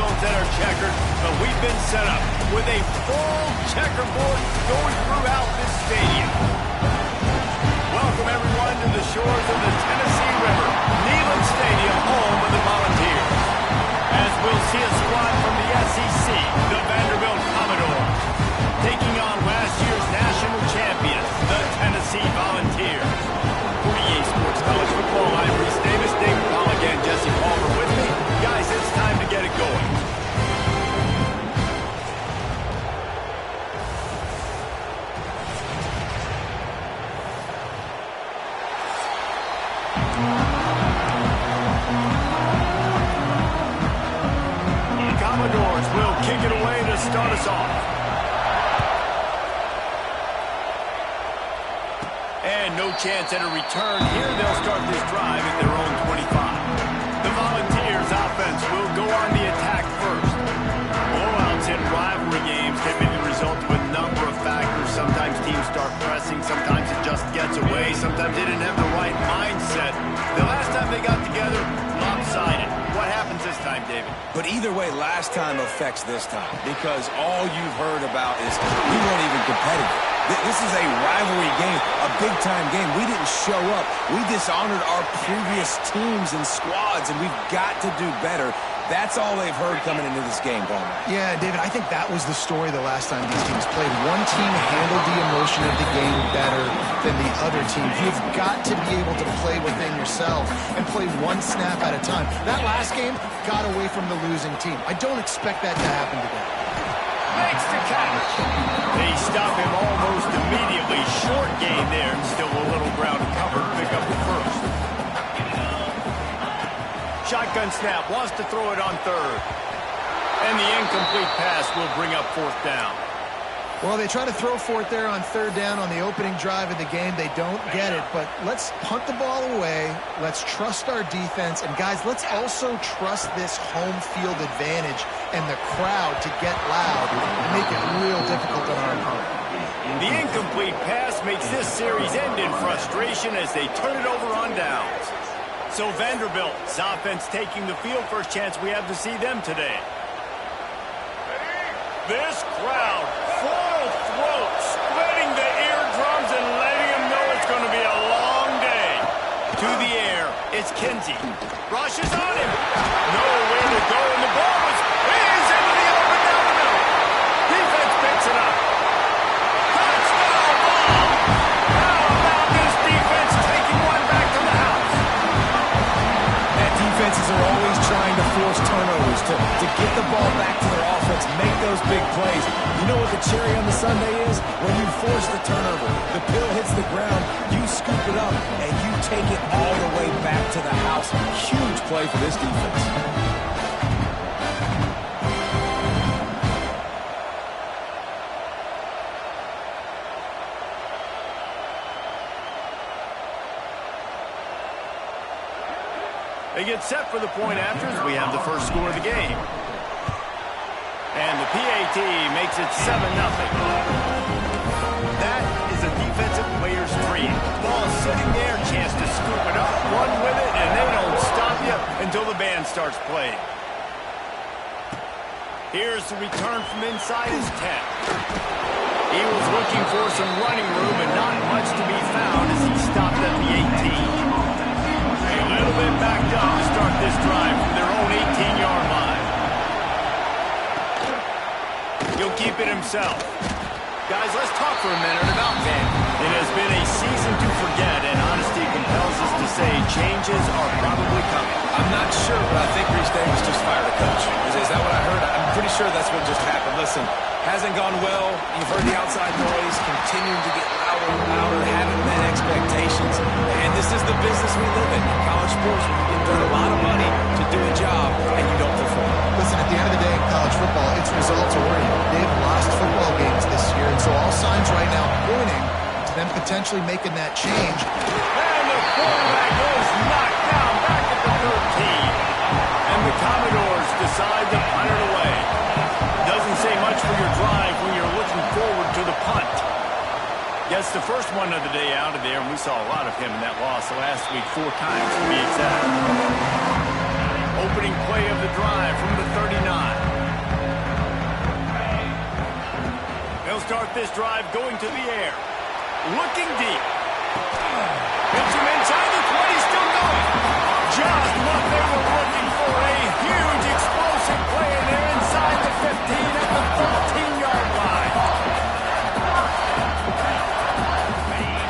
zones that are checkered, but we've been set up with a full checkerboard going throughout this stadium. Welcome, everyone, to the shores of the Tennessee River, Neyland Stadium, home of the Volunteers. As we'll see a squad from the SEC, the Vanderbilt Commodores, taking on last year's national champions, the Tennessee Volunteers. For EA Sports College Football, I'm Reese Davis, David Paul again, Jesse Palmer with me. Guys, it's time to get it going. Commodores will kick it away to start us off. And no chance at a return here. They'll start this drive at their own 25. The Volunteers offense will go on the attack first. Blowouts in rivalry games can be the result of a number of factors. Sometimes teams start pressing. Sometimes it just gets away. Sometimes they didn't have the right mindset. The last time they got together, lopsided. What happens this time, David? But either way, last time affects this time because all you've heard about is we weren't even competitive. This is a rivalry game, a big-time game. We didn't show up. We dishonored our previous teams and squads, and we've got to do better. That's all they've heard coming into this game, Palmer. Yeah, David, I think that was the story the last time these teams played. One team handled the emotion of the game better than the other team. You've got to be able to play within yourself and play one snap at a time. That last game got away from the losing team. I don't expect that to happen today. Makes the catch. They stop him almost immediately. Short gain there, and still a little ground to cover. Pick up the first. Shotgun snap, wants to throw it on third. And the incomplete pass will bring up fourth down. Well, they try to throw for it there on third down on the opening drive of the game. They don't get it, but let's punt the ball away. Let's trust our defense. And, guys, let's also trust this home field advantage and the crowd to get loud and make it real difficult on our opponent. The incomplete pass makes this series end in frustration as they turn it over on downs. So Vanderbilt's offense taking the field. First chance we have to see them today. This crowd, full throat, spreading the eardrums and letting them know it's going to be a long day. To the air, it's Kinsey. Rushes on him. Nowhere to go, and the ball was into the open down the middle. Defense picks it up. Touchdown ball. How about this defense taking one back to the house? And defenses are always trying to force turnovers to get the ball back to their offense, make those big plays. You know what the cherry on the sundae is? When you force the turnover, the pill hits the ground, you scoop it up, and you take it all the way back to the house. Huge play for this defense. They get set for the point after as we have the first score of the game. And the PAT makes it 7-0. That is a defensive player's dream. Ball sitting there, chance to scoop it up, run with it, and they don't stop you until the band starts playing. Here's the return from inside his 10. He was looking for some running room and not much to be found as he stopped at the 18. A little bit backed up to start this drive from their own 18-yard line. He'll keep it himself. Guys, let's talk for a minute about Vandy. It has been a season to forget, and honesty compels us to say changes are probably coming. I'm not sure, but I think Reese Davis just fired a coach. Is that what I heard? I'm pretty sure that's what just happened. Listen, hasn't gone well. You've heard the outside noise, continuing to get louder and louder, haven't met expectations. And this is the business we live in. College sports, when you get paid a lot of money to do a job and you don't perform. Listen, at the end of the day in college football, it's results oriented. They've lost football games this year, and so all signs right now pointing to them potentially making that change. And the quarterback goes knocked down back at the 13. And the Commodores decide to punt it away. Doesn't say much for your drive when you're looking forward to the punt. Gets the first one of the day out of there, and we saw a lot of him in that loss last week, 4 times to be exact. Opening play of the drive from the 39. this drive going to the air. Looking deep. Hits him inside the 20, still going. Just what they were looking for. A huge explosive play, and they're inside the 15 at the 13-yard line.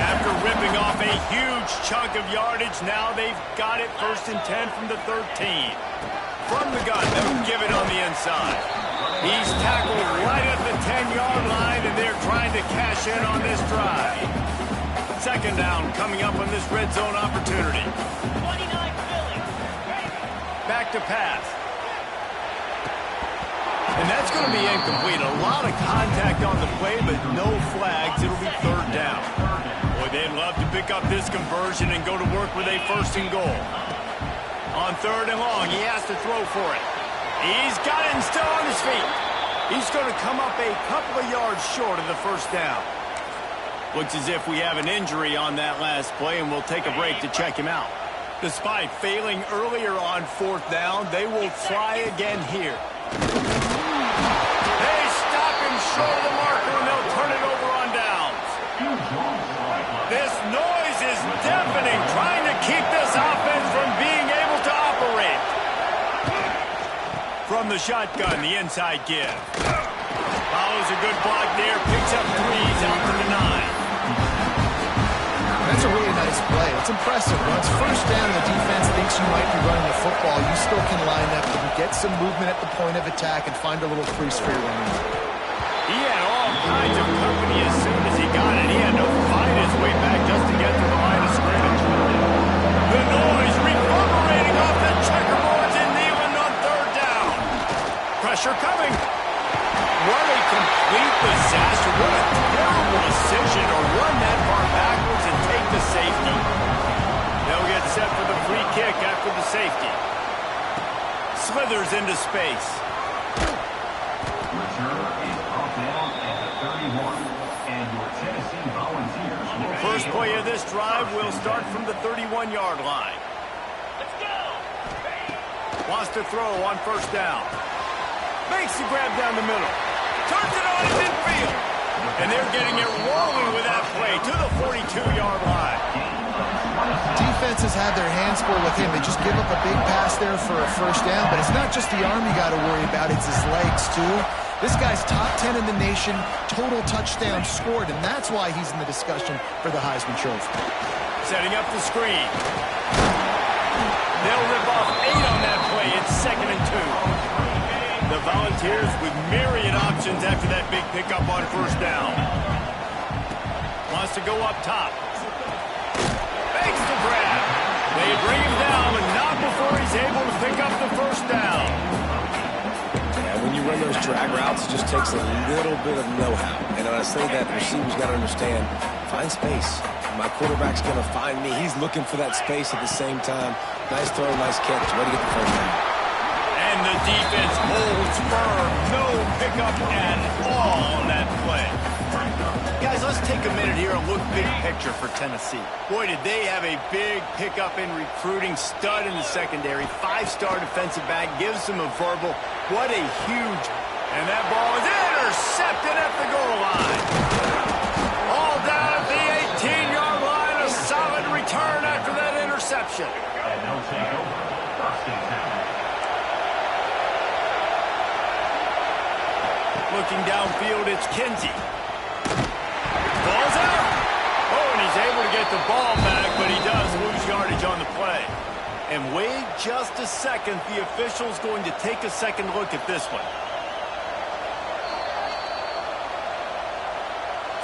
After ripping off a huge chunk of yardage, now they've got it 1st and 10 from the 13. From the gun, they'll give it on the inside. He's tackled right at the 10-yard line, and they're trying to cash in on this drive. 2nd down coming up on this red zone opportunity. 29 Philly. Back to pass. And that's going to be incomplete. A lot of contact on the play, but no flags. It'll be 3rd down. Boy, they'd love to pick up this conversion and go to work with a 1st and goal. On 3rd and long, he has to throw for it. He's got it and still on his feet. He's going to come up a couple of yards short of the 1st down. Looks as if we have an injury on that last play, and we'll take a break to check him out. Despite failing earlier on 4th down, they will try again here. They stop him short of the marker, and they'll turn it over on downs. This noise is deafening, trying to keep this offense from being able to operate. From the shotgun, the inside give. Follows a good block there, picks up 3s out to the 9. That's a really nice play. It's impressive. Once 1st down, the defense thinks you might be running the football. You still can line up and get some movement at the point of attack and find a little crease for your running. He had all kinds of company as soon as he got it. He had to fight his way back just to get to the line of scrimmage. The noise reverberating off the checkerboards in Neyland on 3rd down. Pressure coming. What a complete disaster. What a terrible decision to run that far backwards and take the safety. They'll get set for the free kick after the safety. Slithers into space. Return is brought down at the 31, and your Tennessee Volunteers will... First play of this drive will start from the 31-yard line. Let's go! Wants to throw on 1st down. Makes the grab down the middle. Turns it on in midfield. And they're getting it rolling with that play to the 42-yard line. Defenses have their hands full with him. They just give up a big pass there for a 1st down, but it's not just the arm you got to worry about, it's his legs too. This guy's top 10 in the nation, total touchdowns scored, and that's why he's in the discussion for the Heisman Trophy. Setting up the screen. They'll rip off 8 on that play. It's 2nd and 2. The Volunteers with myriad options after that big pickup on 1st down. Wants to go up top. Makes the grab. They bring him down, but not before he's able to pick up the 1st down. Yeah, when you run those drag routes, it just takes a little bit of know-how. And when I say that, the receiver's got to understand, find space. My quarterback's going to find me. He's looking for that space at the same time. Nice throw, nice catch. Way to get the 1st down. And the defense holds firm. No pickup at all on that play. Guys, let's take a minute here and look big picture for Tennessee. Boy, did they have a big pickup in recruiting. Stud in the secondary. 5-star defensive back. Gives them a verbal. What a huge... And that ball is intercepted at the goal line. All down at the 18-yard line. A solid return after that interception. And they'll take over 1st and 10. Looking downfield, it's Kinsey. Ball's out. Oh, and he's able to get the ball back, but he does lose yardage on the play. And wait just a second. The official's going to take a second look at this one.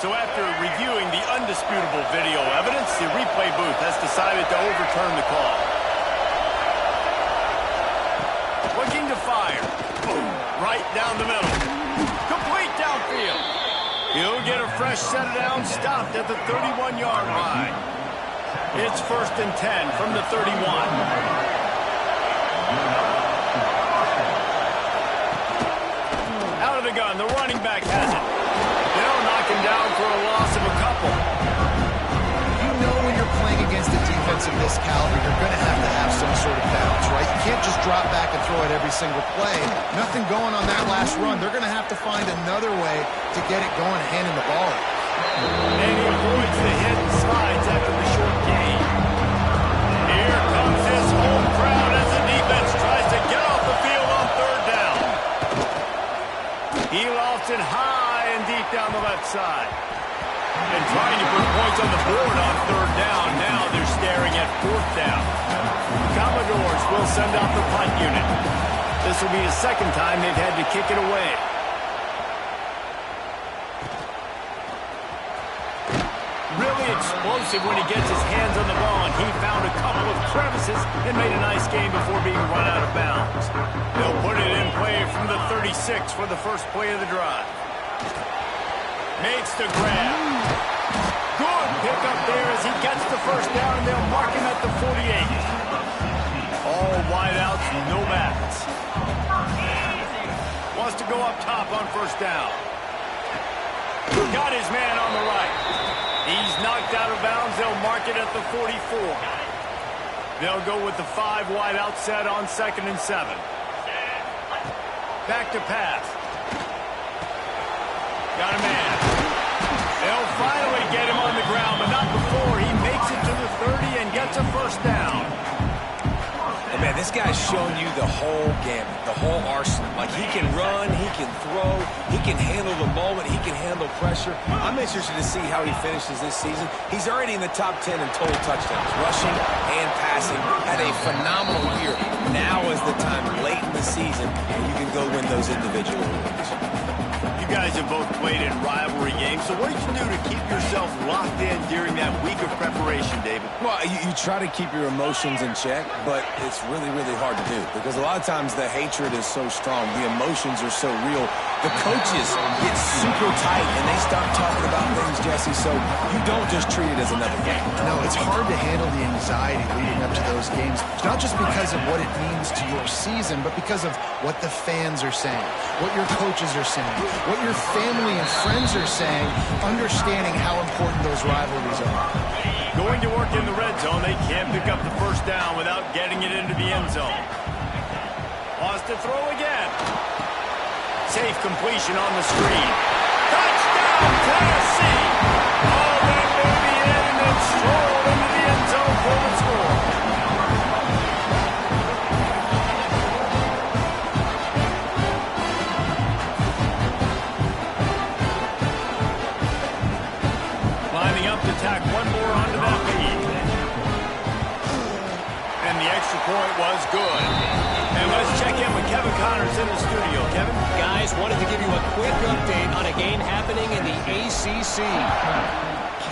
So after reviewing the undisputable video evidence, the replay booth has decided to overturn the call. Looking to fire. Boom. Right down the middle. Complete downfield. He'll get a fresh set down, stopped at the 31-yard line. It's 1st and 10 from the 31. Out of the gun, the running back has it. They'll knock him down for a loss of a couple. You know when you're playing against a defense of this caliber, you're going to have some sort of balance, right? You can't just drop back and throw it every single play. Nothing going on that last run. They're going to have to find another way to get it going, handing the ball. And he avoids the hit and slides after the short gain. Here comes his home crowd as the defense tries to get off the field on third down. He lofts it high and deep down the left side. And trying to put points on the board on third down. Now they're staring at fourth down. Commodores will send out the punt unit. This will be the second time they've had to kick it away. Really explosive when he gets his hands on the ball, and he found a couple of crevices and made a nice game before being run out of bounds. They'll put it in play from the 36 for the first play of the drive. Makes the grab. Good pickup there as he gets the first down, and they'll mark him at the 48. All wideouts, no backs. Wants to go up top on first down. Got his man on the right. He's knocked out of bounds. They'll mark it at the 44. They'll go with the 5 wideout set on 2nd and 7. Back to pass. Got a man. They'll finally get him on the ground, but not before he makes it to the 30 and gets a first down. And man, this guy's shown you the whole gamut, the whole arsenal. Like, he can run, he can throw, he can handle the moment, he can handle pressure. I'm interested to see how he finishes this season. He's already in the top 10 in total touchdowns, rushing and passing. Had a phenomenal year. Now is the time, late in the season, and you can go win those individual awards. You guys have both played in rivalry games, so what did you do to keep yourself locked in during that week of preparation, David? Well, you try to keep your emotions in check, but it's really, really hard to do because a lot of times the hatred is so strong. The emotions are so real. The coaches get super tight, and they start talking about things, Jesse, so you don't just treat it as another game. No, it's hard to handle the anxiety leading up to those games, not just because of what it means to your season, but because of what the fans are saying, what your coaches are saying, what your family and friends are saying, understanding how important those rivalries are. Going to work in the red zone, they can't pick up the first down without getting it into the end zone. Wants to throw again. Safe completion on the screen. Touchdown, Tennessee! Oh, that baby in and then strolled into the end zone for the score. Lining up to tack one more onto that lead. And the extra point was good. And let's check in with Kevin Connors in the studio. Kevin? Guys, wanted to give you a quick update on a game happening in the ACC.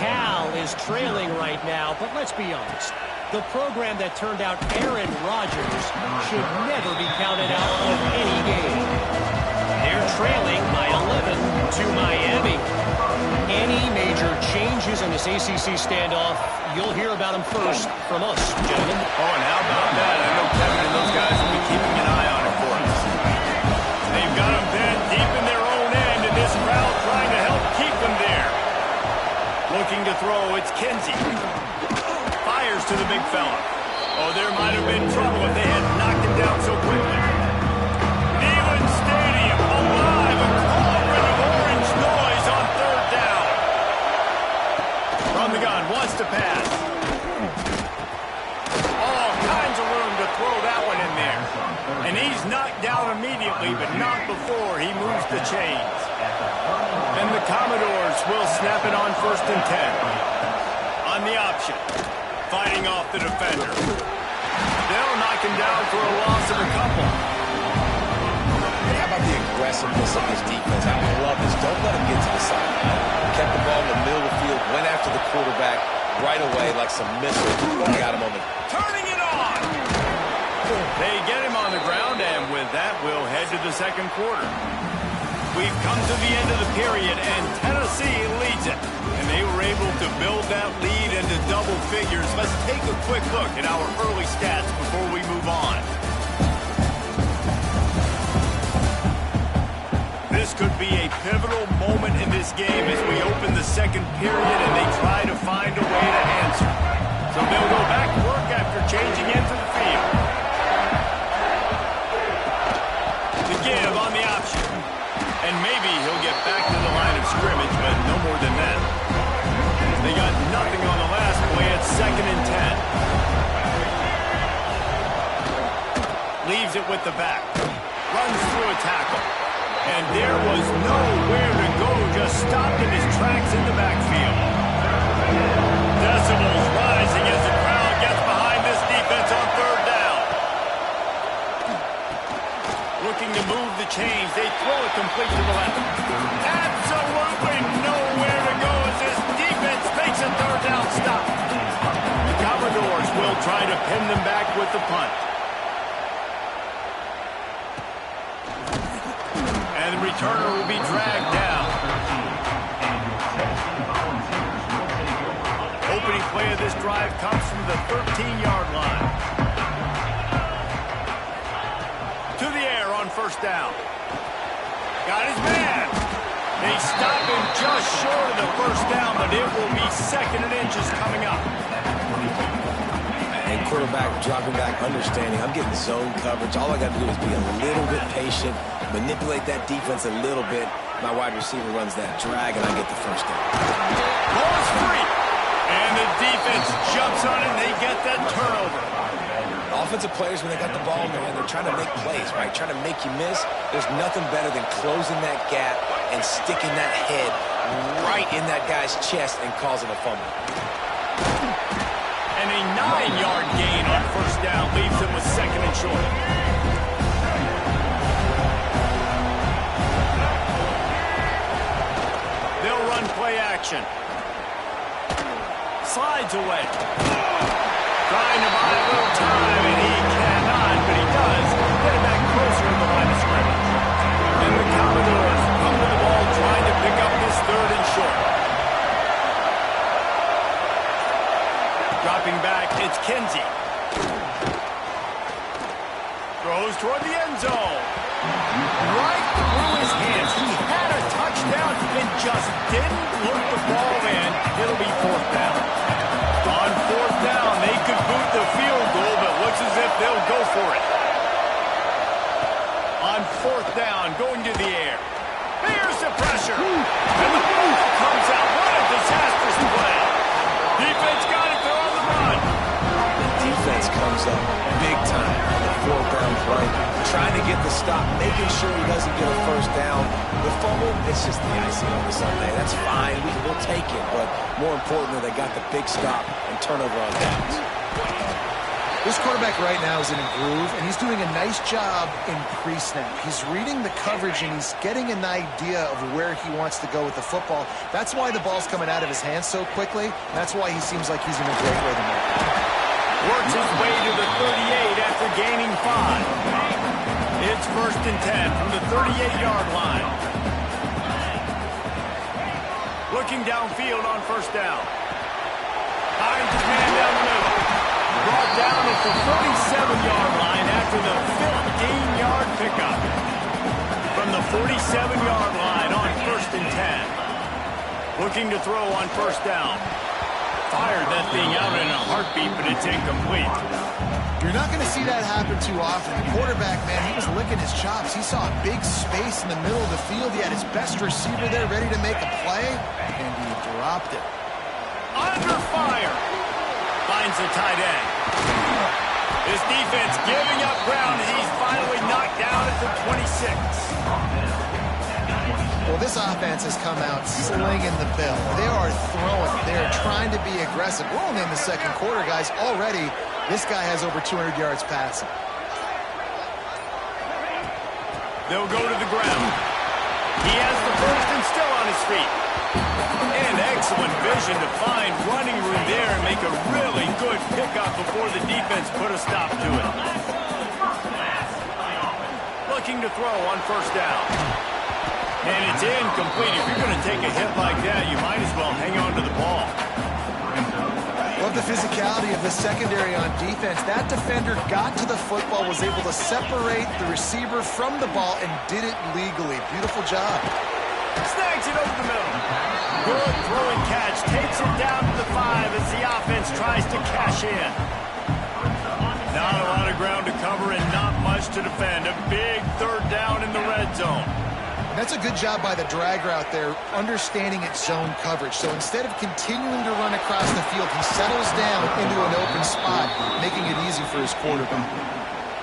Cal is trailing right now, but let's be honest. The program that turned out Aaron Rodgers should never be counted out of any game. They're trailing by 11 to Miami. Any major changes in this ACC standoff, you'll hear about them first from us, gentlemen. Oh, and how about that? I know Kevin and those guys will be keeping an eye on it for us. They've got them bent deep in their own end, and this crowd trying to help keep them there. Looking to throw, it's Kinsey. Fires to the big fella. Oh, there might have been trouble if they had knocked him down so quickly. Neyland Stadium, alive, a cauldron of orange noise on third down. From the gun, wants to pass. All kinds of room to throw that one in there. And he's knocked down immediately, but not before he moves the chains. And the Commodores will snap it on 1st and 10. On the option, fighting off the defender. They'll knock him down for a loss of a couple. Hey, how about the aggressiveness of this defense? I love this. Don't let him get to the sideline. Kept the ball in the middle of the field, went after the quarterback right away like some missiles. Got him on the... Turning it on! They get him on the ground, and with that, we'll head to the second quarter. We've come to the end of the period, and Tennessee leads it. And they were able to build that lead into double figures. Let's take a quick look at our early stats before we move on. This could be a pivotal moment in this game as we open the second period and they try to find a way to answer. So they'll go back to work after changing into the field. Leaves it with the back. Runs through a tackle. And there was nowhere to go. Just stopped in his tracks in the backfield. Decibels rising as the crowd gets behind this defense on third down. Looking to move the chains. They throw it complete to the left. Absolutely nowhere to go as this defense makes a third down stop. The Commodores will try to pin them back with the punt. And the returner will be dragged down. Opening play of this drive comes from the 13-yard line. To the air on first down. Got his man. They stop him just short of the first down, but it will be second and inches coming up. And quarterback dropping back, understanding I'm getting zone coverage. All I got to do is be a little bit patient, manipulate that defense a little bit. My wide receiver runs that drag, and I get the first down. Ball is free. And the defense jumps on it, and they get that turnover. Offensive players, when they got the ball in their hand, they're trying to make plays, right? Trying to make you miss. There's nothing better than closing that gap and sticking that head right in that guy's chest and causing a fumble. And a 9-yard gain on first down leaves them with second and short. They'll run play action. Slides away. Trying to buy a little time, and he cannot, but he does. Get it back closer to the line of scrimmage. And the Commodores come to the ball trying to pick up this third and short. Dropping back, it's Kinsey. Throws toward the end zone. Right through his hands. He had a touchdown and just didn't look the ball in. It'll be fourth down. On fourth down, they could boot the field goal, but looks as if they'll go for it. On fourth down, going to the air. Here's the pressure. And the ball comes out. What a disastrous play. Defense got it. They're on the run. Defense comes up big time on the fourth down play, trying to get the stop, making sure he doesn't get a first down. The fumble, it's just the icing on the Sunday. That's fine. We'll take it. But more importantly, they got the big stop and turnover on downs. This quarterback right now is in a groove, and he's doing a nice job in pre-snap. He's reading the coverage, and he's getting an idea of where he wants to go with the football. That's why the ball's coming out of his hands so quickly. That's why he seems like he's in a great rhythm. Works his way to the 38 after gaining 5. It's first and 10 from the 38-yard line. Looking downfield on first down. Finds his man down the middle. Brought down at the 37-yard line after the 15-yard pickup. From the 47-yard line on first and 10. Looking to throw on first down. Fired that thing out in a heartbeat, but it's incomplete. You're not going to see that happen too often. The quarterback, man, he was licking his chops. He saw a big space in the middle of the field. He had his best receiver there ready to make a play, and he dropped it. Under fire. Finds the tight end. His defense giving up ground, and he's finally knocked down at the 26. Well, this offense has come out slinging the bill. They are throwing. They are trying to be aggressive. We're only in the second quarter, guys. Already, this guy has over 200 yards passing. They'll go to the ground. He has the first and still on his feet. And excellent vision to find running room there and make a really good pickup before the defense put a stop to it. Looking to throw on first down. And it's incomplete. If you're going to take a hit like that, you might as well hang on to the ball. Love the physicality of the secondary on defense. That defender got to the football, was able to separate the receiver from the ball, and did it legally. Beautiful job. Snags it over the middle. Good throw and catch. Takes it down to the 5 as the offense tries to cash in. Not a lot of ground to cover and not much to defend. A big third down in the red zone. That's a good job by the drag route there, understanding its zone coverage. So instead of continuing to run across the field, he settles down into an open spot, making it easy for his quarterback.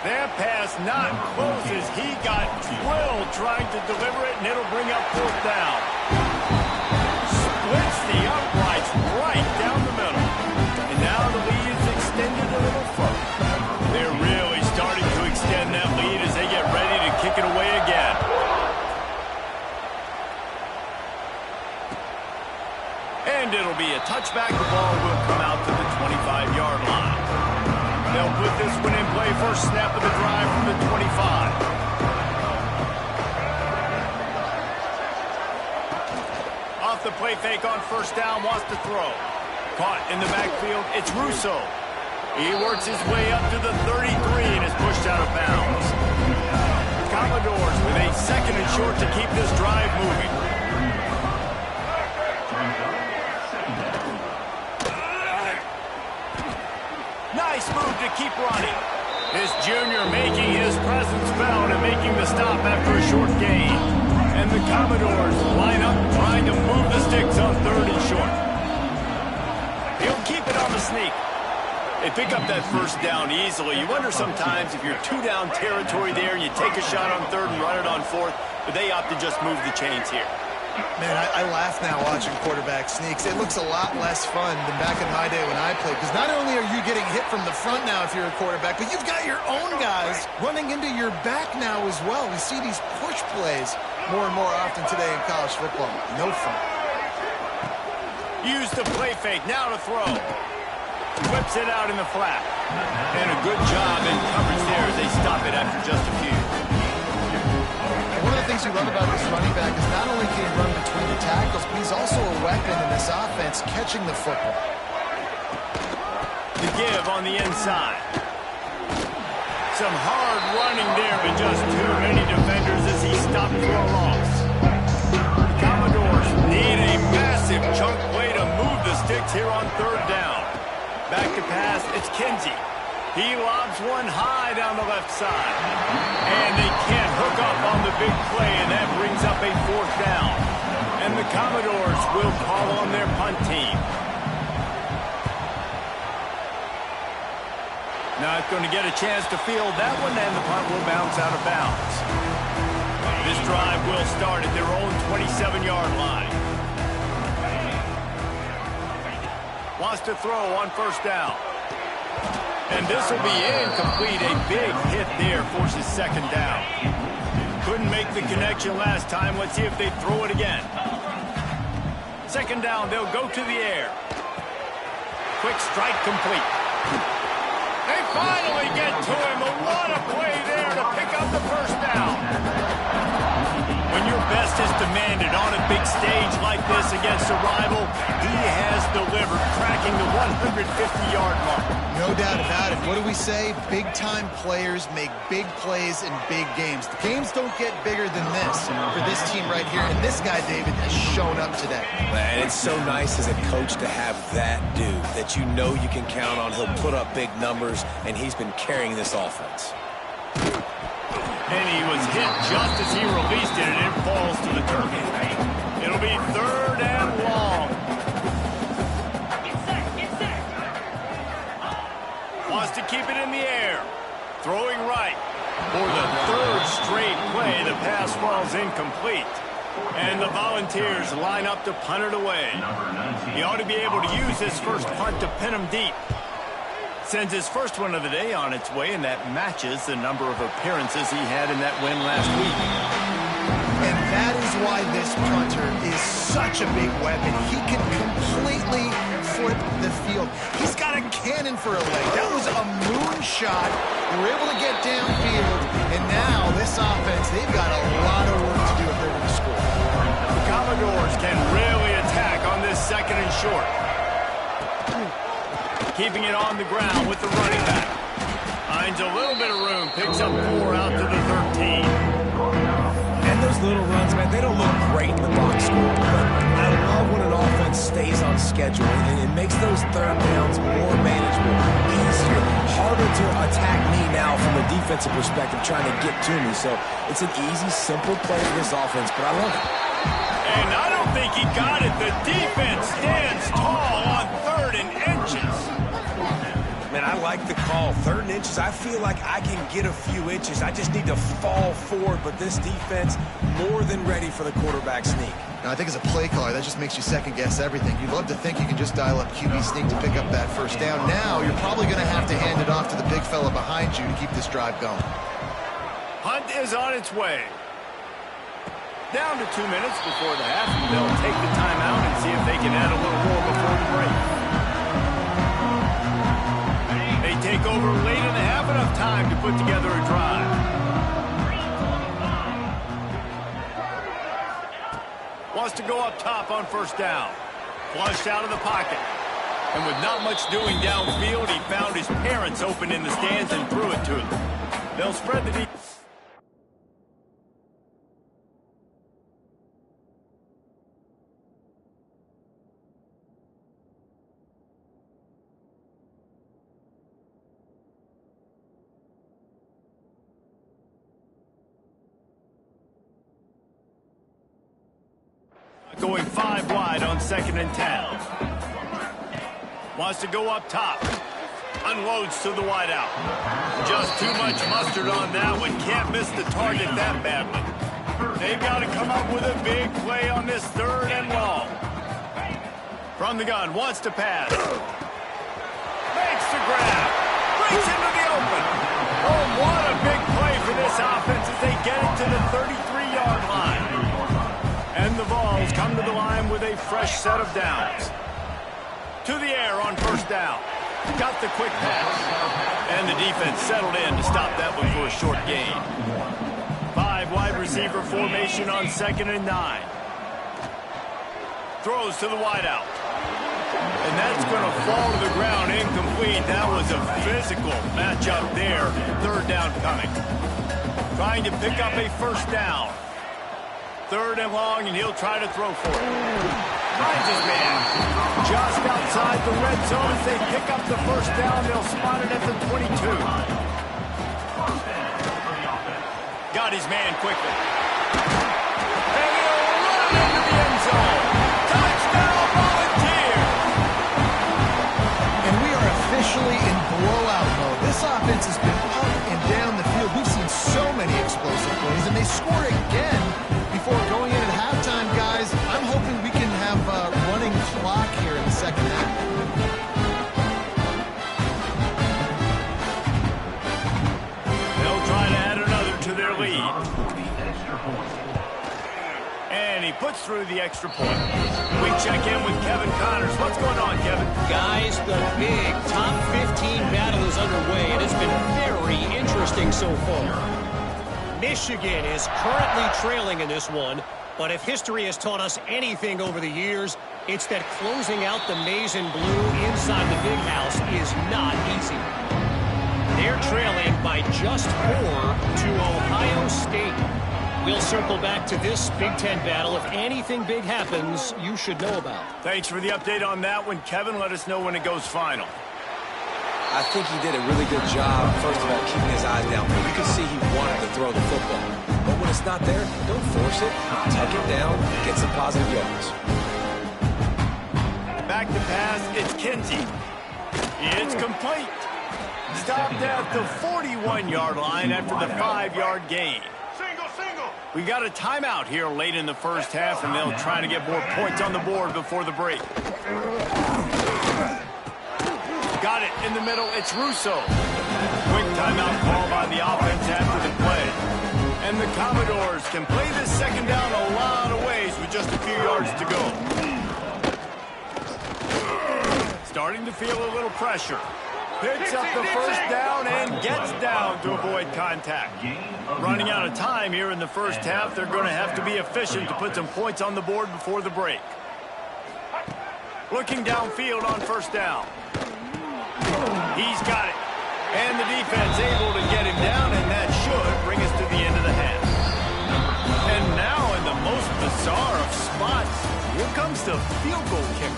That pass not close as he got drilled trying to deliver it, and it'll bring up fourth down. Splits the uprights right down the middle. And now the lead is extended a little further. They're really starting to extend that lead as they get ready to kick it away again. And it'll be a touchback. The ball will come out to the 25-yard line. They'll put this one in play first snap of the drive from the 25. Off the play fake on first down, wants to throw. Caught in the backfield, it's Russo. He works his way up to the 33 and is pushed out of bounds. Commodores with a second and short to keep this drive moving. Nice move to keep running. This junior making his presence felt and making the stop after a short gain. And the Commodores line up trying to move the sticks on third and short. He'll keep it on the sneak. They pick up that first down easily. You wonder sometimes if you're two-down territory there and you take a shot on third and run it on fourth, but they opt to just move the chains here. Man, I laugh now watching quarterback sneaks. It looks a lot less fun than back in my day when I played, because not only are you getting hit from the front now if you're a quarterback, but you've got your own guys running into your back now as well. We see these push plays more and more often today in college football. No fun. Use the play fake, now to throw. Whips it out in the flat. And a good job in coverage there as they stop it after just a few. One of the things you love about this running back is not only can he run between the tackles, but he's also a weapon in this offense catching the football. The give on the inside. Some hard running there, but just too many defenders as he stopped for a loss. The Commodores need a massive chunk play to move the sticks here on third down. Back to pass, it's Kinsey. He lobs one high down the left side. And they can't hook up on the big play, and that brings up a fourth down. And the Commodores will call on their punt team. Not going to get a chance to field that one, and the punt will bounce out of bounds. This drive will start at their own 27-yard line. Wants to throw on first down. And this will be incomplete. A big hit there forces second down. Couldn't make the connection last time. Let's see if they throw it again. Second down, they'll go to the air. Quick strike complete. They finally get to him. What a play there to pick up the first down. When your best is demanded on a big stage like this against a rival, he has delivered, cracking the 150-yard mark. No doubt about it. What do we say? Big-time players make big plays in big games. The games don't get bigger than this for this team right here. And this guy, David, has shown up today. And it's so nice as a coach to have that dude that you know you can count on. He'll put up big numbers, and he's been carrying this offense. And he was hit just as he released it, and it falls to the turf. It'll be third and long. Wants to keep it in the air. Throwing right. For the third straight play, the pass falls incomplete. And the Volunteers line up to punt it away. He ought to be able to use his first punt to pin him deep. Sends his first one of the day on its way, and that matches the number of appearances he had in that win last week. And that is why this punter is such a big weapon. He can completely flip the field. He's got a cannon for a leg. That was a moonshot. They were able to get downfield, and now this offense, they've got a lot of work to do if they're going to score. The Commodores can really attack on this second and short. Keeping it on the ground with the running back. Finds a little bit of room. Picks up 4 out to the 13. And those little runs, man, they don't look great in the box score. But I love when an offense stays on schedule, and it makes those third downs more manageable, easier, harder to attack me now from a defensive perspective trying to get to me. So it's an easy, simple play for this offense, but I love it. And I don't think he got it. The defense stands tall on third and inches. Man, man, I like the call. 3rd and inches, I feel like I can get a few inches. I just need to fall forward, but this defense more than ready for the quarterback sneak. Now, I think as a play caller, that just makes you second-guess everything. You'd love to think you can just dial up QB sneak to pick up that first down. Now, you're probably going to have to hand it off to the big fella behind you to keep this drive going. Hunt is on its way. Down to 2 minutes before the half. They'll take the timeout and see if they can add a little more before the break. They take over late in the half, enough time to put together a drive. Wants to go up top on first down. Flushed out of the pocket. And with not much doing downfield, he found his parents open in the stands and threw it to them. They'll spread the defense. Going 5 wide on 2nd and 10. Wants to go up top. Unloads to the wideout. Just too much mustard on that one. Can't miss the target that badly. They've got to come up with a big play on this 3rd and long. From the gun, wants to pass. Makes the grab. Breaks into the open. Oh, what a big play for this offense as they get it to the 33-yard line. And the Vols come to the line with a fresh set of downs. To the air on first down. Got the quick pass. And the defense settled in to stop that one for a short gain. 5 wide receiver formation on 2nd and 9. Throws to the wideout. And that's going to fall to the ground incomplete. That was a physical matchup there. 3rd down coming. Trying to pick up a first down. 3rd and long, and he'll try to throw for it. Finds his man. Just outside the red zone as they pick up the first down. They'll spot it at the 22. Got his man quickly. And he'll run into the end zone. Touchdown, Volunteers! And we are officially in blowout mode. This offense has been up and down the field. We've seen so many explosive plays, and they score again before going in at halftime, guys. I'm hoping we can have a running clock here in the 2nd half. They'll try to add another to their lead. And he puts through the extra point. We check in with Kevin Connors. What's going on, Kevin? Guys, the big top 15 battle is underway, and it's been very interesting so far. Michigan is currently trailing in this one, but if history has taught us anything over the years, it's that closing out the maize and blue inside the big house is not easy. They're trailing by just 4 to Ohio State. We'll circle back to this Big Ten battle. If anything big happens, you should know about. Thanks for the update on that one, Kevin. Let us know when it goes final. I think he did a really good job, first of all, keeping his eyes down. You can see he wanted to throw the football. But when it's not there, don't force it. Tuck it down, get some positive yards. Back to pass, it's Kinsey. It's complete. Stopped at the 41-yard line after the 5-yard gain. We got a timeout here late in the first half, and they'll try to get more points on the board before the break. Got it in the middle. It's Russo. Quick timeout call by the offense after the play. And the Commodores can play this 2nd down a lot of ways with just a few yards to go. Starting to feel a little pressure. Picks up the first down and gets down to avoid contact. Running out of time here in the first half. They're going to have to be efficient to put some points on the board before the break. Looking downfield on first down. He's got it. And the defense able to get him down, and that should bring us to the end of the half. And now in the most bizarre of spots, here comes the field goal kicker.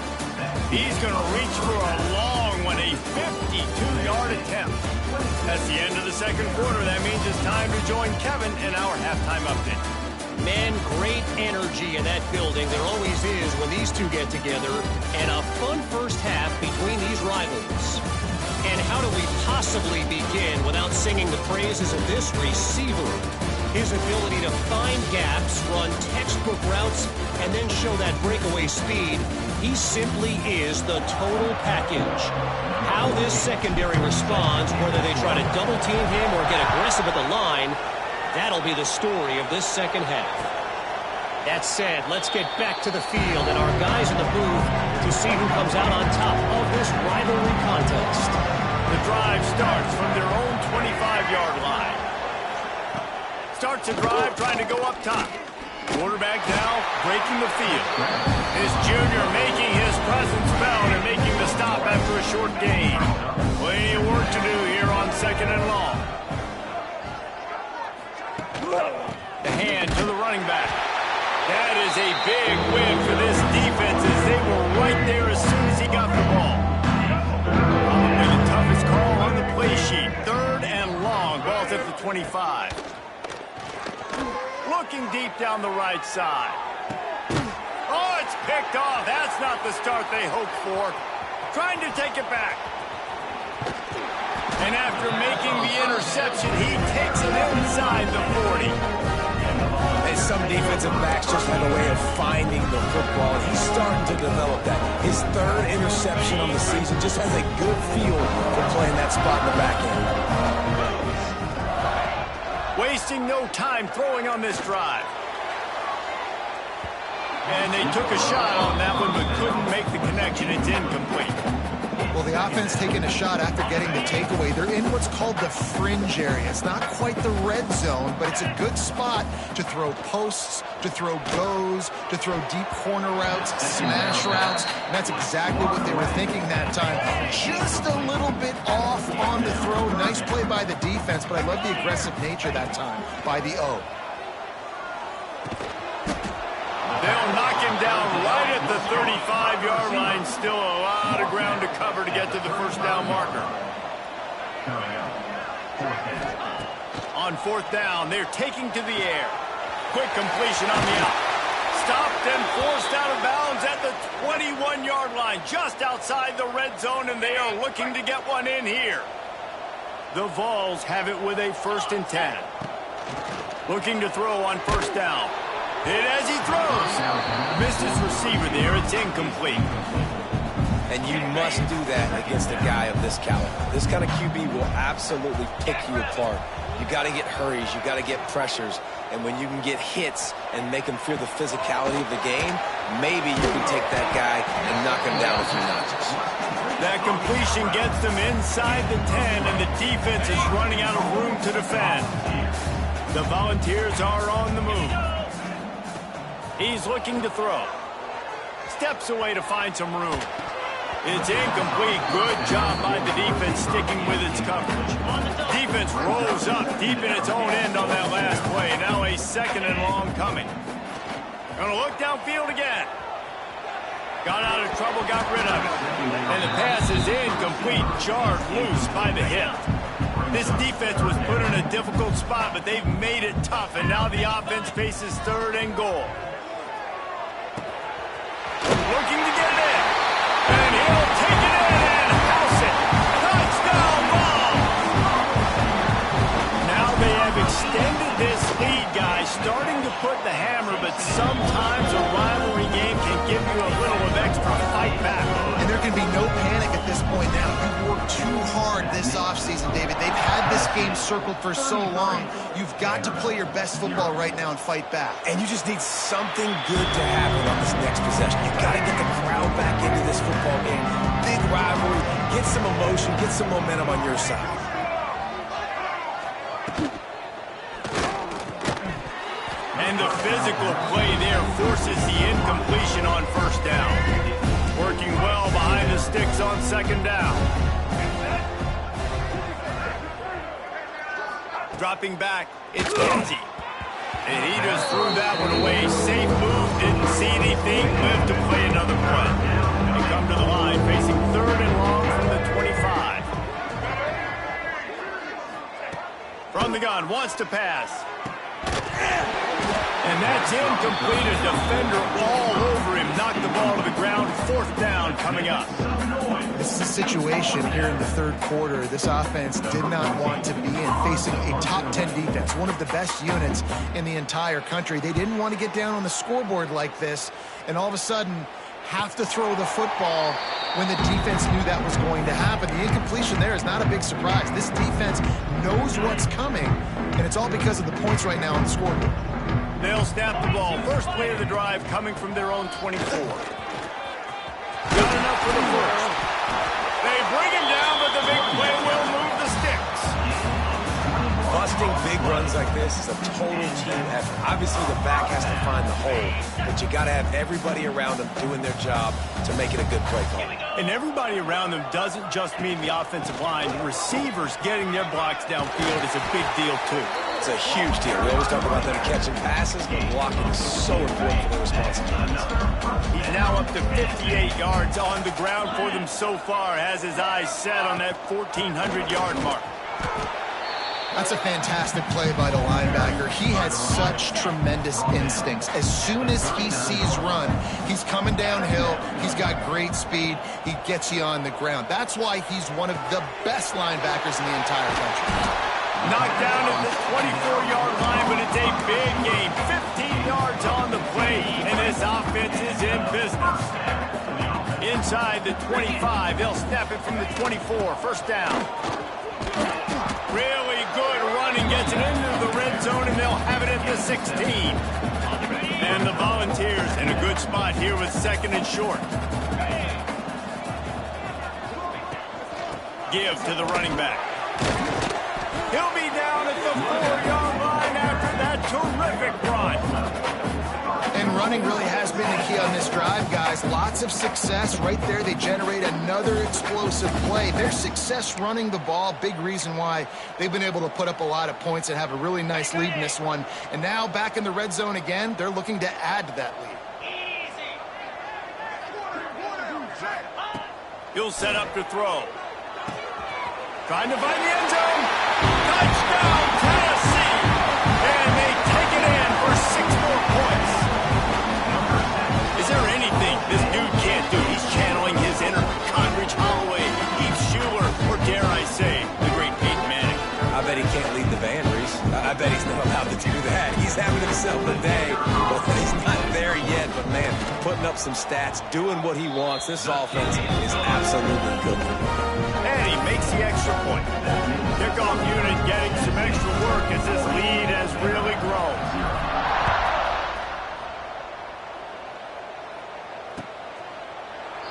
He's going to reach for a long one, a 52-yard attempt. That's the end of the 2nd quarter. That means it's time to join Kevin in our halftime update. Man, great energy in that building. There always is when these two get together. And a fun first half between these rivals. And how do we possibly begin without singing the praises of this receiver? His ability to find gaps, run textbook routes, and then show that breakaway speed, he simply is the total package. How this secondary responds, whether they try to double-team him or get aggressive at the line, that'll be the story of this second half. That said, let's get back to the field and our guys in the booth to see who comes out on top of this rivalry contest. The drive starts from their own 25-yard line. Starts a drive trying to go up top. Quarterback now breaking the field. This junior making his presence felt and making the stop after a short gain. Plenty of work to do here on 2nd and long. The hand to the running back. That is a big win for this defense as they were right there as soon as he got the ball. Probably the toughest call on the play sheet. 3rd and long. Ball's at the 25. Looking deep down the right side. Oh, it's picked off. That's not the start they hoped for. Trying to take it back. And after making the interception, he takes it inside the 40. And some defensive backs just have a way of finding the football. He's starting to develop that. His 3rd interception on the season just has a good feel for playing that spot in the back end. Wasting no time throwing on this drive. And they took a shot on that one, but couldn't make the connection. It's incomplete. Well, the offense taking a shot after getting the takeaway. They're in what's called the fringe area. It's not quite the red zone, but it's a good spot to throw posts, to throw goes, to throw deep corner routes, smash routes. And that's exactly what they were thinking that time. Just a little bit off on the throw. Nice play by the defense, but I love the aggressive nature that time by the O. They'll knock him down right at the 35-yard line. Still a lot of ground to cover to get to the first down marker. On 4th down, they're taking to the air. Quick completion on the out. Stopped and forced out of bounds at the 21-yard line, just outside the red zone, and they are looking to get one in here. The Vols have it with a 1st and 10. Looking to throw on 1st down. Hit as he throws. Missed his receiver there. It's incomplete. And you must do that against a guy of this caliber. This kind of QB will absolutely pick you apart. You got to get hurries. You got to get pressures. And when you can get hits and make him feel the physicality of the game, maybe you can take that guy and knock him down a few notches. That completion gets them inside the 10, and the defense is running out of room to defend. The Volunteers are on the move. He's looking to throw. Steps away to find some room. It's incomplete. Good job by the defense sticking with its coverage. Defense rolls up deep in its own end on that last play. Now a 2nd and long coming. Gonna look downfield again. Got out of trouble, got rid of it. And the pass is incomplete. Jarred loose by the hip. This defense was put in a difficult spot, but they've made it tough. And now the offense faces 3rd and goal. Looking to get it in. And he'll take it in and house it. Touchdown ball. Now they have extended this lead, guys, starting to put the hammer, but sometimes a rivalry game can give you a little of extra fight back. And there can be no panic at this point now. You've worked too hard this offseason, David. They've had this game circled for so long. You've got to play your best football right now and fight back. And you just need something good to happen on this next possession. You got to get the crowd back into this football game. Big rivalry. Get some emotion. Get some momentum on your side. And the physical play there forces the incompletion on 1st down. Working well behind the sticks on 2nd down. Dropping back, it's Vandy. And he just threw that one away. Safe move, didn't see anything, lived to play another play. They come to the line, facing 3rd and long from the 25. From the gun, wants to pass. And that's incomplete. A defender all over him, knocked the ball to the ground. 4th down coming up. This is a situation here in the third quarter this offense did not want to be in, facing a top 10 defense, one of the best units in the entire country. They didn't want to get down on the scoreboard like this and all of a sudden have to throw the football when the defense knew that was going to happen. The incompletion there is not a big surprise. This defense knows what's coming, and it's all because of the points right now on the scoreboard. They'll snap the ball. First play of the drive coming from their own 24. Got enough for the first. They bring him down, but the big play will move the sticks. Busting big runs like this is a total team effort. Obviously, the back has to find the hole, but you got to have everybody around them doing their job to make it a good play call. And everybody around them doesn't just mean the offensive line. The receivers getting their blocks downfield is a big deal, too. It's a huge deal. We always talk about them catching passes, but blocking is so important for their responsibilities. He's now up to 58 yards on the ground for them so far. Has his eyes set on that 1,400-yard mark. That's a fantastic play by the linebacker. He has such tremendous instincts. As soon as he sees run, he's coming downhill. He's got great speed. He gets you on the ground. That's why he's one of the best linebackers in the entire country. Knocked down at the 24-yard line, but it's a big game. 15 yards on the play, and this offense is in business. Inside the 25, they'll snap it from the 24. First down. Really good running, gets it into the red zone, and they'll have it at the 16. And the Volunteers in a good spot here with 2nd and short. Give to the running back. He'll be down at the 4-yard line after that terrific run. And running really has been the key on this drive, guys. Lots of success right there. They generate another explosive play. Their success running the ball, big reason why they've been able to put up a lot of points and have a really nice lead in this one. And now back in the red zone again, they're looking to add to that lead. He'll set up to throw. Trying to find the end zone. Touchdown, Tennessee! And they take it in for 6 more points. Is there anything this dude can't do? He's channeling his inner Conridge Holloway, Heath Schuler, or dare I say, the great Peyton Manning. I bet he can't lead the band, Reese. I bet he's not allowed to do that. He's having himself a day, but he's not there yet. But, man, putting up some stats, doing what he wants. This offense is absolutely good. And he makes the extra point. Kickoff unit getting some extra work as this lead has really grown.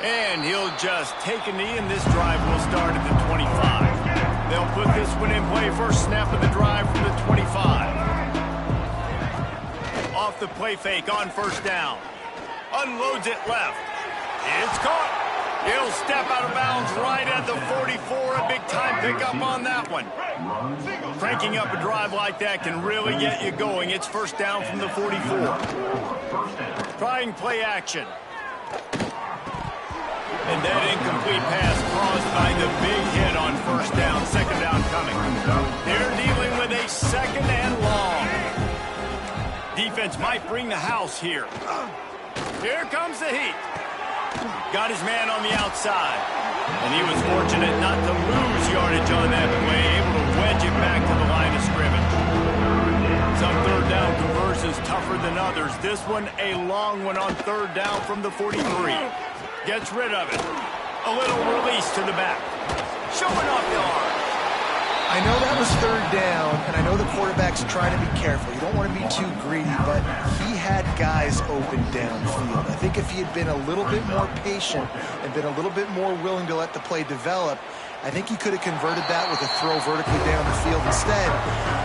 And he'll just take a knee, and this drive will start at the 25. They'll put this one in play. First snap of the drive from the 25. Off the play fake on first down. Unloads it left. It's caught. He'll step out of bounds right at the 44. A big-time pickup on that one. Cranking up a drive like that can really get you going. It's first down from the 44. Trying play action. And that incomplete pass caused by the big hit on first down. 2nd down coming. They're dealing with a 2nd and long. Defense might bring the house here. Here comes the heat. Got his man on the outside. And he was fortunate not to lose yardage on that play, able to wedge it back to the line of scrimmage. Some 3rd down conversions tougher than others. This one a long one on 3rd down from the 43. Gets rid of it. A little release to the back. Showing off the arm. I know that was 3rd down, and I know the quarterback's trying to be careful. You don't want to be too greedy, but he had guys open downfield. I think if he had been a little bit more patient and been a little bit more willing to let the play develop, I think he could have converted that with a throw vertically down the field. Instead,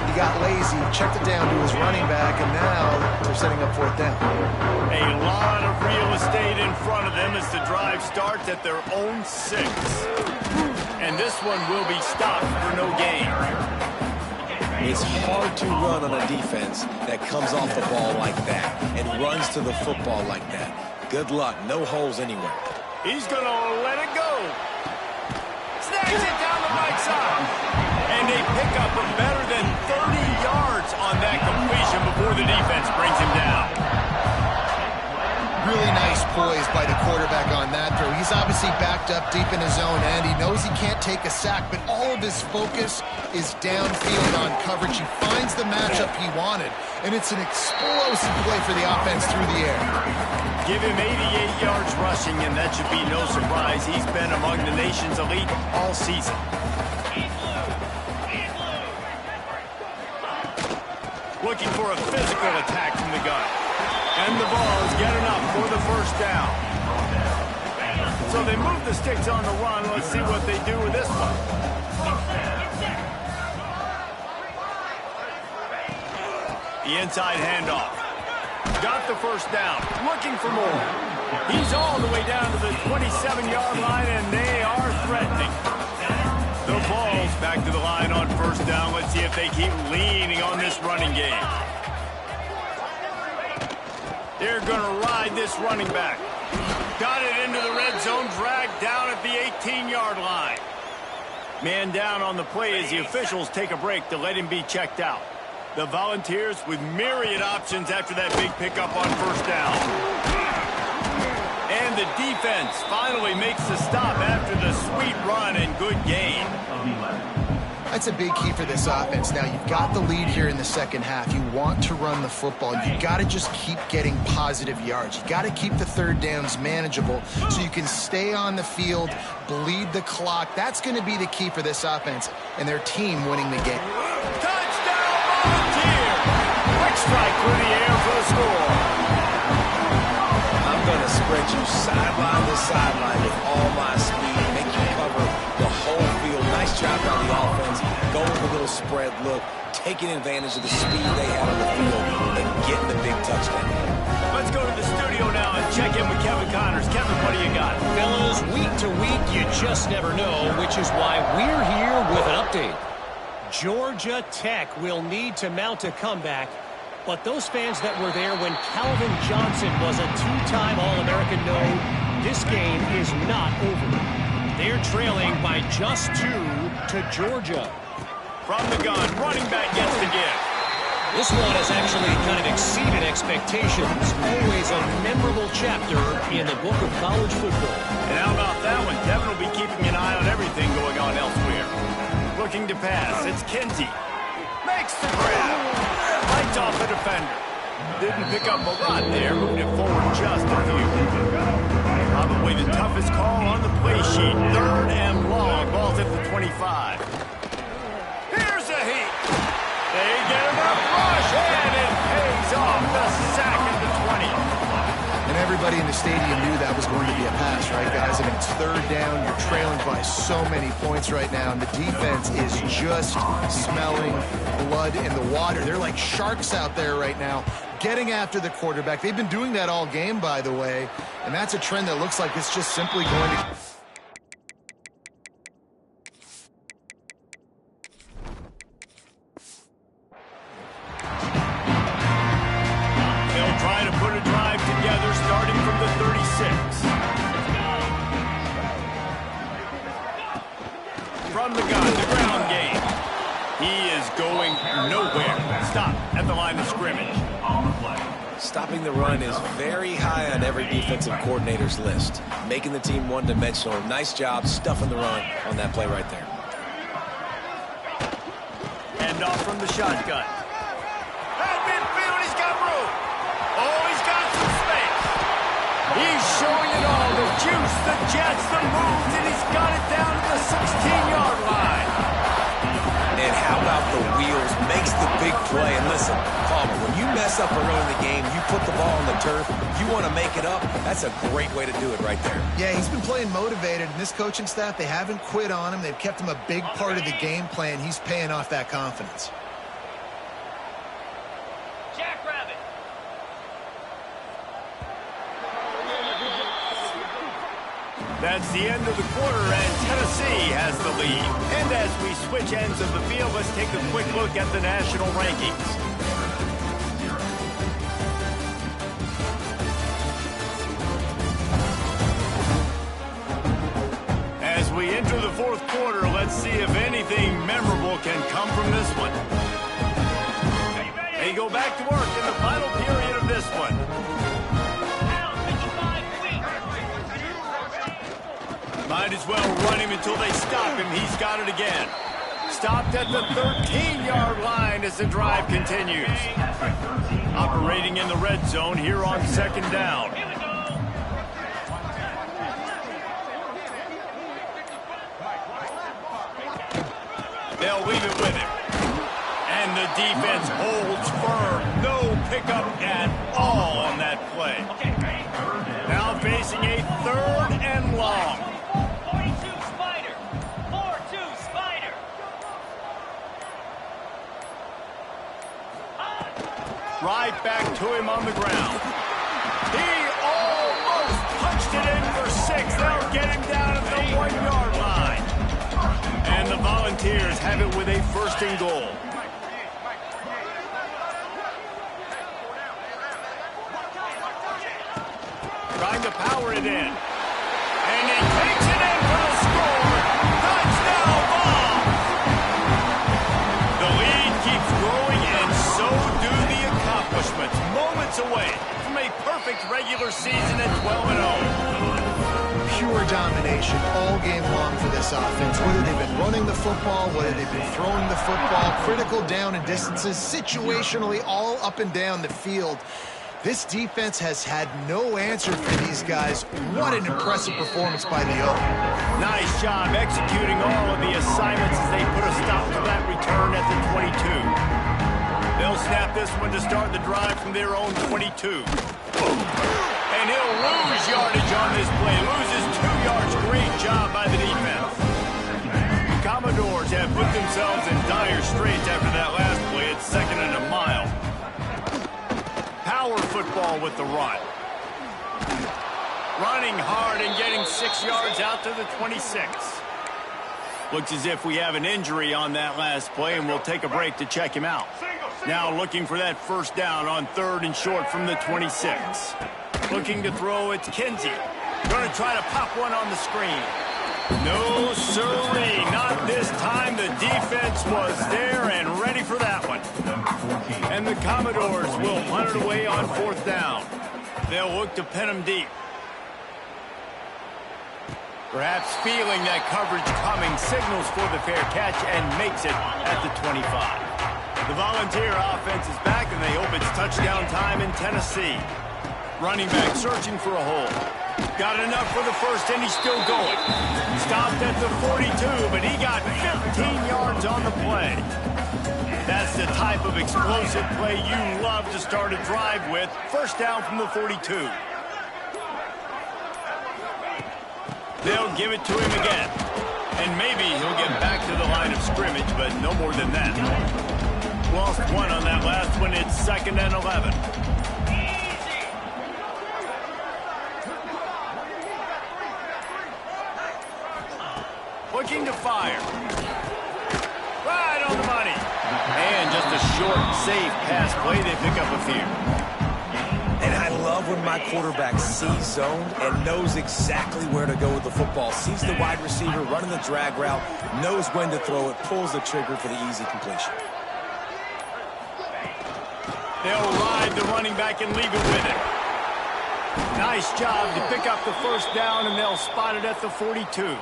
he got lazy, checked it down to his running back, and now they're setting up 4th down. A lot of real estate in front of them as the drive starts at their own 6. And this one will be stopped for no gain. It's hard to run on a defense that comes off the ball like that and runs to the football like that. Good luck. No holes anywhere. He's going to let it go. Snags it down the right side. And they pick up a better than 30 yards on that completion before the defense brings him down. Really nice poise by He's obviously backed up deep in his own end. He knows he can't take a sack, but all of his focus is downfield on coverage. He finds the matchup he wanted, and it's an explosive play for the offense through the air. Give him 88 yards rushing, and that should be no surprise. He's been among the nation's elite all season. Looking for a physical attack from the gun. And the ball is good enough for the first down. So they move the sticks on the run. Let's see what they do with this one. The inside handoff. Got the first down. Looking for more. He's all the way down to the 27-yard line, and they are threatening. The ball's back to the line on first down. Let's see if they keep leaning on this running game. They're going to ride this running back. Got it into the red zone, dragged down at the 18-yard line. Man down on the play as the officials take a break to let him be checked out. The Volunteers with myriad options after that big pickup on first down. And the defense finally makes the stop after the sweet run and good gain. That's a big key for this offense. Now, you've got the lead here in the second half. You want to run the football. You've got to just keep getting positive yards. You've got to keep the third downs manageable so you can stay on the field, bleed the clock. That's going to be the key for this offense and their team winning the game. Touchdown, Volunteer! Quick strike through the air for the score. I'm going to spread you sideline to sideline with all my speed, make you cover the whole field. Nice job by the offense, going with a little spread look, taking advantage of the speed they had on the field, and getting the big touchdown. Let's go to the studio now and check in with Kevin Connors. Kevin, what do you got? Fellas, week to week, you just never know, which is why we're here with an update. Georgia Tech will need to mount a comeback, but those fans that were there when Calvin Johnson was a two-time All-American know this game is not over. They're trailing by just 2 to Georgia. From the gun, running back gets the give. This one has actually kind of exceeded expectations. Always a memorable chapter in the book of college football. And how about that one? Kevin will be keeping an eye on everything going on elsewhere. Looking to pass. It's Kinsey. Makes the grab. Lights off the defender. Didn't pick up a lot there. Moved it forward just a few. Probably the toughest call on the play sheet. 3rd and long. Ball's at the 25. Here's a heat. They get enough rush, and it pays off. The sack at the 20. And everybody in the stadium knew that was going to be a pass, right, guys? I mean, it's 3rd down. You're trailing by so many points right now, and the defense is just smelling blood in the water. They're like sharks out there right now, getting after the quarterback. They've been doing that all game, by the way, and that's a trend that looks like it's just simply going to... They'll try to put a drive together starting from the 36. From the gun, the ground game. He is going nowhere. Stop at the line of scrimmage. Stopping the run is very high on every defensive coordinator's list. Making the team one-dimensional. Nice job stuffing the run on that play right there. Hand off from the shotgun. At midfield, he's got room. Oh, he's got some space. He's showing it all. The juice, the jets, the moves, and he's got it down to the 16-yard line. And how about the wheels? Makes the big play. And listen, Palmer, when you mess up early in the game, you put the ball on the turf, you want to make it up, that's a great way to do it right there. Yeah, he's been playing motivated, and this coaching staff, they haven't quit on him. They've kept him a big part of the game plan. He's paying off that confidence. That's the end of the quarter, and Tennessee has the lead. And as we switch ends of the field, let's take a quick look at the national rankings. As we enter the 4th quarter, let's see if anything memorable can come from this one. They go back to work in the final period of this one. Might as well run him until they stop him. He's got it again. Stopped at the 13-yard line as the drive continues. Operating in the red zone here on second down. They'll leave it with him. And the defense holds firm. No pickup at all on that play. Now facing a 3rd and long. 42 Spider. 4-2 Spider. Right back to him on the ground. He almost punched it in for 6. They'll get him down at the 1-yard line. And the Volunteers have it with a 1st and goal. Trying to power it in. And he takes it in for the score. Touchdown ball. The lead keeps growing, and so do the accomplishments. Moments away from a perfect regular season at 12-0. Pure domination all game long for this offense. Whether they've been running the football, whether they've been throwing the football, critical down and distances, situationally all up and down the field. This defense has had no answer for these guys. What an impressive performance by the O. Nice job executing all of the assignments as they put a stop to that return at the 22. They'll snap this one to start the drive from their own 22. And he'll lose yardage on this play. Loses 2 yards. Great job by the defense. The Commodores have put themselves in dire straits after that last play. It's 2nd and a mile. Power football with the run. Running hard and getting 6 yards out to the 26. Looks as if we have an injury on that last play, and we'll take a break to check him out. Now looking for that 1st down on 3rd and short from the 26. Looking to throw, it's Kinsey. Going to try to pop one on the screen. No, sirree, not this time. The defense was there and ready for that one. And the Commodores will punt it away on 4th down. They'll look to pin him deep. Perhaps feeling that coverage coming, signals for the fair catch and makes it at the 25. The Volunteer offense is back, and they hope it's touchdown time in Tennessee. Running back searching for a hole. Got enough for the 1st, and he's still going. Stopped at the 42, but he got 15 yards on the play. That's the type of explosive play you love to start a drive with. 1st down from the 42. They'll give it to him again. And maybe he'll get back to the line of scrimmage, but no more than that. Lost 1 on that last one. It's 2nd and 11. Looking to fire. Right on the money. And just a short, safe pass play. They pick up a few. And I love when my quarterback sees zone and knows exactly where to go with the football. Sees the wide receiver running the drag route, knows when to throw it, pulls the trigger for the easy completion. They'll ride the running back and leave it with him. Nice job to pick up the 1st down, and they'll spot it at the 42.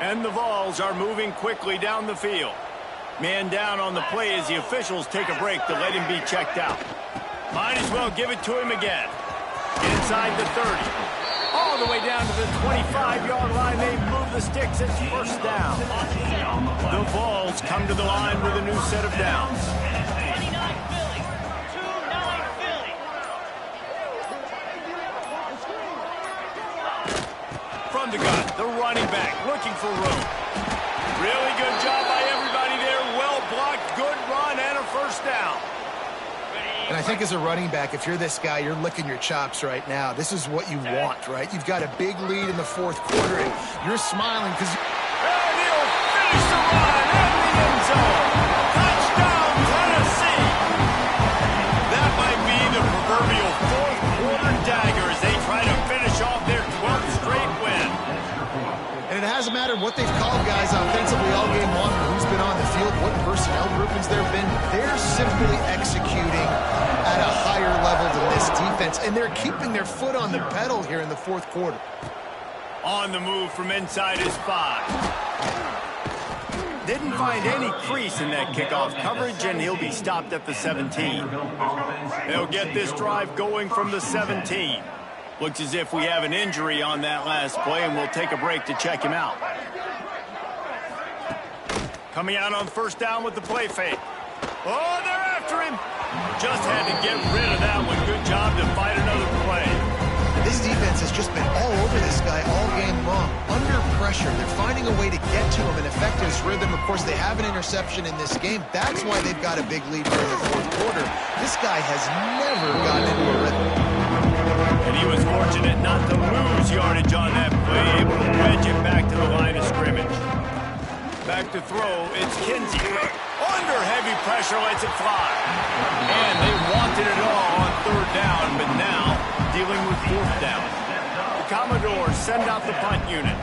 And the Vols are moving quickly down the field. Man down on the play as the officials take a break to let him be checked out. Might as well give it to him again. Inside the 30. All the way down to the 25-yard line. They move the sticks. It's 1st down. The Vols come to the line with a new set of downs. 29 Philly. 2-9 Philly. From the gun, the running back looking for room. Really good job by everybody there. Well blocked, good run, and a 1st down. And I think as a running back, if you're this guy, you're licking your chops right now. This is what you want, right? You've got a big lead in the 4th quarter, and you're smiling because... And he'll finish the run in the end zone. Touchdown, Tennessee. That might be the proverbial 4th quarter dagger as they try to finish off their 12th straight win. And it hasn't mattered what they've called guys offensively all game long, or who's been on the field, what personnel groupings there have been. They're simply executing at a higher level than this defense, and they're keeping their foot on the pedal here in the 4th quarter. On the move from inside his 5. Didn't find any crease in that kickoff coverage, and he'll be stopped at the 17. They'll get this drive going from the 17. Looks as if we have an injury on that last play, and we'll take a break to check him out. Coming out on first down with the play fake. Oh, they're after him. Just had to get rid of that one. Good job to fight another play. This defense has just been all over this guy all game long. Under pressure, they're finding a way to get to him and affect his rhythm. Of course, they have an interception in this game. That's why they've got a big lead during the fourth quarter. This guy has never gotten into a rhythm. And he was fortunate not to lose yardage on that play, able to wedge it back to the line of scrimmage. Back to throw, it's Kinsey. Under heavy pressure, lets it fly. And they wanted it all on third down, but now dealing with fourth down. The Commodores send out the punt unit.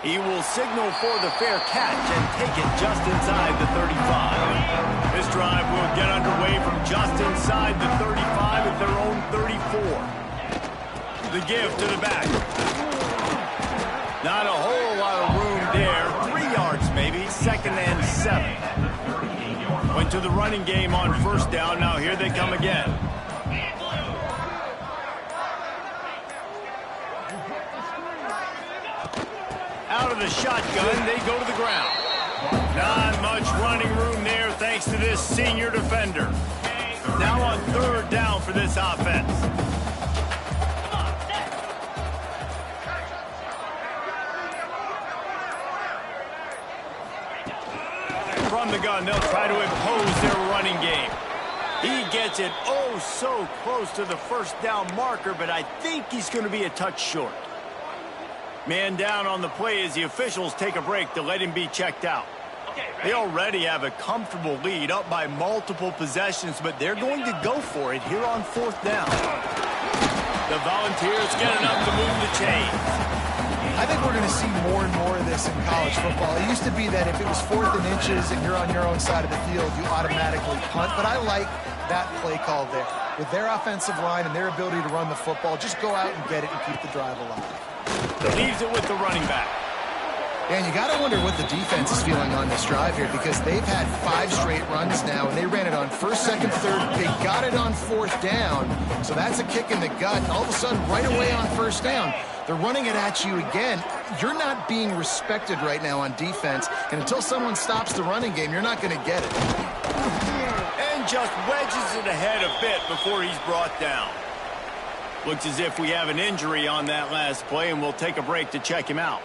He will signal for the fair catch and take it just inside the 35. This drive will get underway from just inside the 35 at their own 34. The give to the back. Not a whole lot of room there. 3 yards maybe. 2nd and 7. Went to the running game on first down. Now here they come again. Out of the shotgun, they go to the ground. Not much running room there thanks to this senior defender. Now on third down for this offense. From the gun, they'll try to impose their running game. He gets it oh so close to the first down marker, but I think he's going to be a touch short. Man down on the play as the officials take a break to let him be checked out. They already have a comfortable lead, up by multiple possessions, but they're going to go for it here on fourth down. The Volunteers get enough to move the chains. I think we're going to see more and more of this in college football. It used to be that if it was 4th and inches and you're on your own side of the field, you automatically punt. But I like that play call there. With their offensive line and their ability to run the football, just go out and get it and keep the drive alive. Leaves it with the running back. And you got to wonder what the defense is feeling on this drive here, because they've had 5 straight runs now, and they ran it on first, second, third. They got it on fourth down, so that's a kick in the gut. And all of a sudden, right away on first down, they're running it at you again. You're not being respected right now on defense, and until someone stops the running game, you're not going to get it. And just wedges it ahead a bit before he's brought down. Looks as if we have an injury on that last play, and we'll take a break to check him out.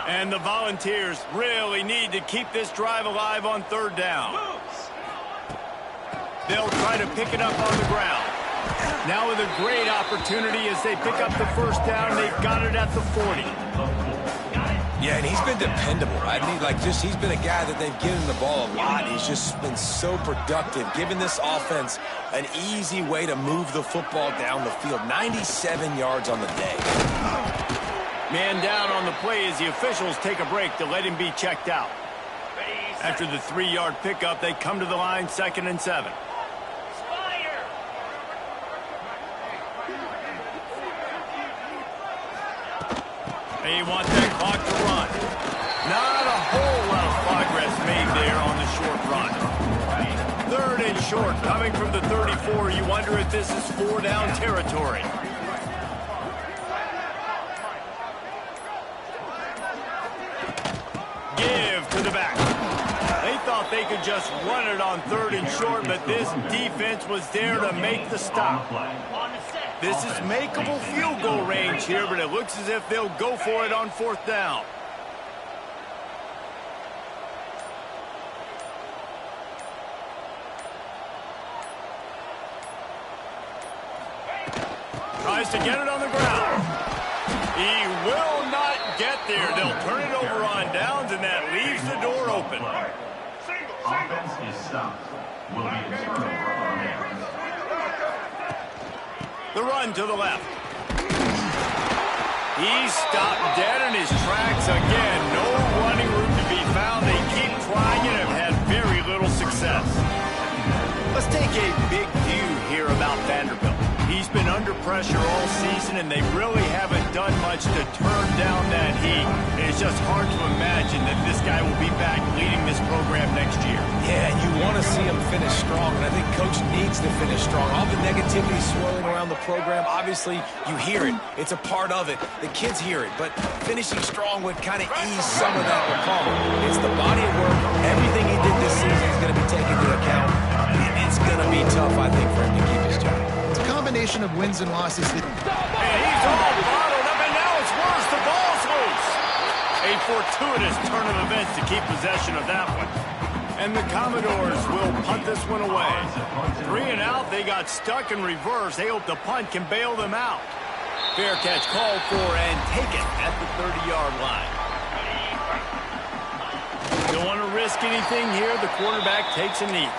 And the Volunteers really need to keep this drive alive on third down. They'll try to pick it up on the ground. Now with a great opportunity as they pick up the first down. They've got it at the 40. Yeah, and he's been dependable. I mean, he's been a guy that they've given the ball a lot. He's just been so productive, giving this offense an easy way to move the football down the field. 97 yards on the day. Man down on the play as the officials take a break to let him be checked out. After the 3-yard pickup, they come to the line, 2nd and 7. They want that clock to run. Not a whole lot of progress made there on the short run. 3rd and short, coming from the 34. You wonder if this is 4-down territory. Give to the back. They thought they could just run it on 3rd and short, but this defense was there to make the stop. This is makeable field goal range here, but it looks as if they'll go for it on 4th down. Tries to get it on the ground. He will not get there. They'll turn it over on downs, and that leaves the door open. Offense is stopped. Will be a turnover on there. The run to the left. He's stopped dead in his tracks again. No running room to be found. They keep trying it and have had very little success. Let's take a big view here about that pressure all season, and they really haven't done much to turn down that heat. It's just hard to imagine that this guy will be back leading this program next year. Yeah, you want to see him finish strong, and I think Coach needs to finish strong. All the negativity swirling around the program, obviously, you hear it. It's a part of it. The kids hear it, but finishing strong would kind of ease some of that recall. It's the body of work. Everything he did this season is going to be taken into account. It's going to be tough, I think, for him to keep his job. It's a combination of wins and losses. And he's all bottled up, and now it's worse. The ball's loose. A fortuitous turn of events to keep possession of that one. And the Commodores will punt this one away. 3 and out, they got stuck in reverse. They hope the punt can bail them out. Fair catch called for and taken at the 30-yard line. Don't want to risk anything here. The quarterback takes a knee.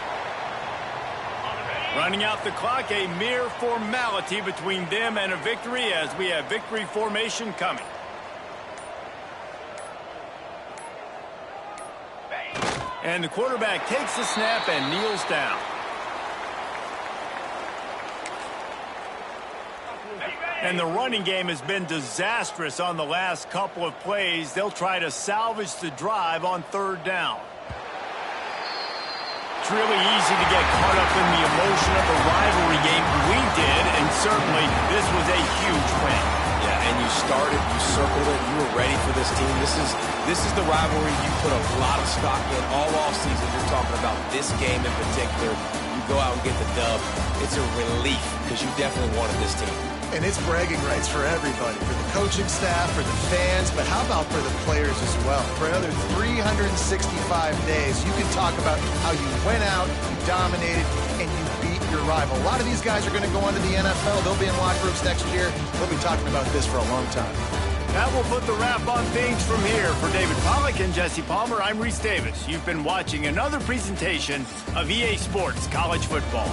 Running out the clock, a mere formality between them and a victory as we have victory formation coming. And the quarterback takes the snap and kneels down. And the running game has been disastrous on the last couple of plays. They'll try to salvage the drive on 3rd down. It's really easy to get caught up in the emotion of a rivalry game. We did, and certainly this was a huge win. Yeah, and you started, you circled it, you were ready for this team. This is the rivalry you put a lot of stock in all offseason. You're talking about this game in particular. You go out and get the dub. It's a relief because you definitely wanted this team. And it's bragging rights for everybody, for the coaching staff, for the fans, but how about for the players as well? For another 365 days, you can talk about how you went out, you dominated, and you beat your rival. A lot of these guys are going to go on to the NFL. They'll be in locker rooms next year. They'll be talking about this for a long time. That will put the wrap on things from here. For David Pollack and Jesse Palmer, I'm Reese Davis. You've been watching another presentation of EA Sports College Football.